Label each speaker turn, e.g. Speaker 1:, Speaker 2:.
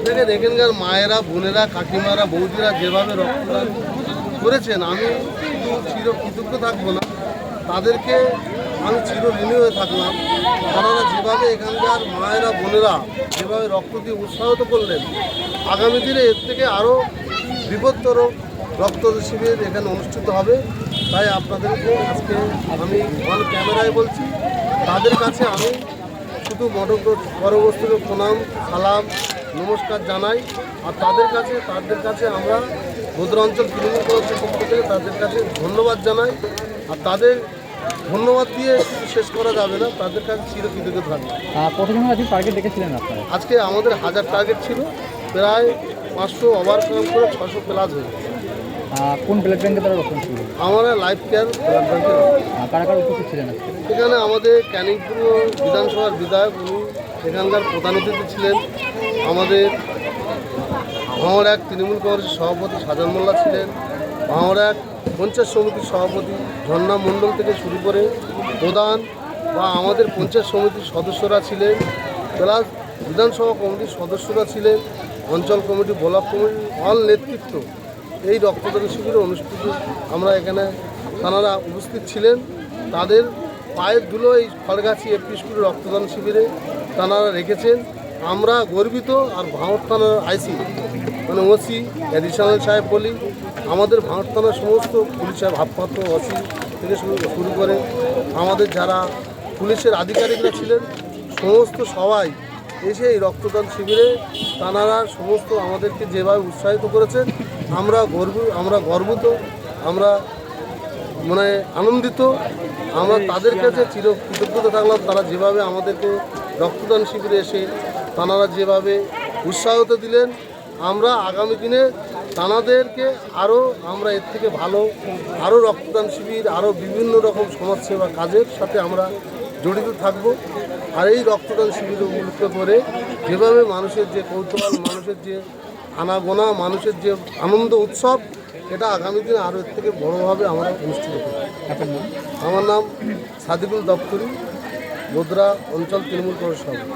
Speaker 1: দেখেন এখানকার মায়েরা, বোনেরা, কাকিমারা, বৌদিরা যেভাবে রক্তদান করেছেন, আমি শুধু চির কৃতজ্ঞ থাকবো না, তাদেরকে আমি চিরঋণী হয়ে থাকলাম। তারা যেভাবে এখানকার মায়েরা, বোনেরা যেভাবে রক্ত দিয়ে উৎসাহিত করলেন, আগামী দিনে এর থেকে আরও বৃহত্তর রক্তদান শিবির এখানে অনুষ্ঠিত হবে। তাই আপনাদেরকে আজকে আমি অন ক্যামেরায় বলছি, তাদের কাছে আমি শুধু পরবর্তীকে প্রণাম, সালাম, নমস্কার জানাই। আর তাদের কাছে আমরা গোদরা অঞ্চল তৃণমূল কংগ্রেসের পক্ষ থেকে তাদের কাছে ধন্যবাদ জানাই। আর তাদের ধন্যবাদ দিয়ে শেষ করা যাবে না, তাদের কাছে চিরকৃতজ্ঞ থাকবে।
Speaker 2: কতজনের আজকে টার্গেট দেখেছিলেন আপনারা?
Speaker 1: আজকে আমাদের 1000 টার্গেট ছিল, প্রায় 500 ওভারকাম করে 600 প্লাস হয়ে গেছে।
Speaker 2: কোন ব্লাড ব্যাঙ্কে তারা রক্ত ছিল?
Speaker 1: আমরা লাইফ কেয়ার ব্লাড ব্যাঙ্কে।
Speaker 2: কারা কারা উপস্থিত ছিলেন আজকে?
Speaker 1: এখানে আমাদের ক্যানিংপুর বিধানসভার বিধায়ক, উনি এখানকার প্রধান অতিথি ছিলেন। আমাদের ভাঙড় এক তৃণমূল কংগ্রেসের সভাপতি সাজান মোল্লা ছিলেন। ভাঙড় এক পঞ্চায়েত সমিতির সভাপতি ঝর্ণা মণ্ডল থেকে শুরু করে প্রধান বা আমাদের পঞ্চায়েত সমিতির সদস্যরা ছিলেন, প্লাস বিধানসভা কমিটির সদস্যরা ছিলেন, অঞ্চল কমিটি, ব্লক কমিটি, অল নেতৃত্ব এই রক্তদান শিবিরে অনুষ্ঠিত আমরা এখানে তাঁরা উপস্থিত ছিলেন। তাদের পায়ের ধুলো এই খড়গাছি এপি স্কুলের রক্তদান শিবিরে তাঁরা রেখেছেন। আমরা গর্বিত। আর ভাঙড় থানার আইসি মানে ওসি অ্যাডিশনাল সাহেব বলি, আমাদের ভাঙড় থানার সমস্ত পুলিশের ভাবপাত্র ওসি থেকে শুরু করে আমাদের যারা পুলিশের আধিকারিকরা ছিলেন, সমস্ত সবাই এসে এই রক্তদান শিবিরে তাঁরা সমস্ত আমাদেরকে যেভাবে উৎসাহিত করেছেন, আমরা গর্বিত, আমরা মানে আনন্দিত। আমরা তাদের কাছে চির কৃতজ্ঞতা থাকলাম। তারা যেভাবে আমাদেরকে রক্তদান শিবিরে এসে তাঁরা যেভাবে উৎসাহিত দিলেন, আমরা আগামী দিনে তাঁদেরকে আমরা এর থেকে ভালো আরও রক্তদান শিবির, আরও বিভিন্ন রকম সমাজসেবা কাজের সাথে আমরা জড়িত থাকব। আর এই রক্তদান শিবির উপলক্ষ করে যেভাবে মানুষের যে কৌতূহল, মানুষের যে আনাগোনা, মানুষের যে আনন্দ উৎসব, এটা আগামী দিনে আরও এর থেকে বড়োভাবে আমরা অনুষ্ঠিত করব। আমার নাম সাদিকুল দপ্তরি, গোদরা অঞ্চল তৃণমূল কংগ্রেস সভাপতি।